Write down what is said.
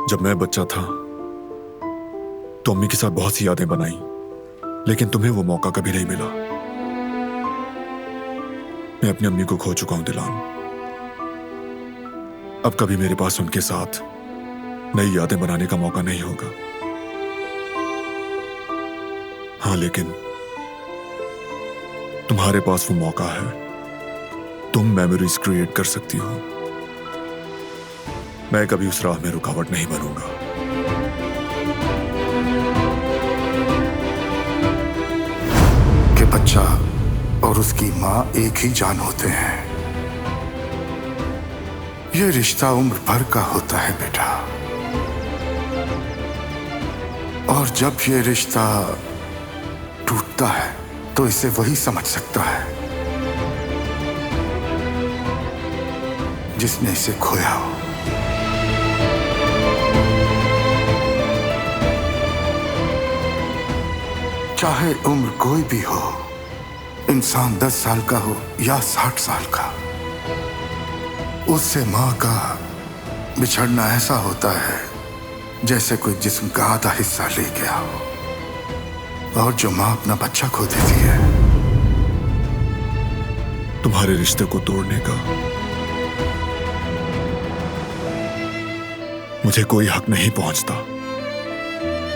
जब मैं बच्चा था तो अम्मी के साथ बहुत सी यादें बनाई, लेकिन तुम्हें वो मौका कभी नहीं मिला। मैं अपनी अम्मी को खो चुका हूं दिलान। अब कभी मेरे पास उनके साथ नई यादें बनाने का मौका नहीं होगा। हाँ, लेकिन तुम्हारे पास वो मौका है। तुम मेमोरीज क्रिएट कर सकती हो। मैं कभी उस राह में रुकावट नहीं बनूंगा। कि बच्चा और उसकी माँ एक ही जान होते हैं। ये रिश्ता उम्र भर का होता है बेटा, और जब ये रिश्ता टूटता है तो इसे वही समझ सकता है जिसने इसे खोया हो। चाहे उम्र कोई भी हो, इंसान 10 साल का हो या 60 साल का, उससे माँ का बिछड़ना ऐसा होता है जैसे कोई जिस्म का आधा हिस्सा ले गया हो। और जो माँ अपना बच्चा खो देती है, तुम्हारे रिश्ते को तोड़ने का मुझे कोई हक नहीं पहुंचता।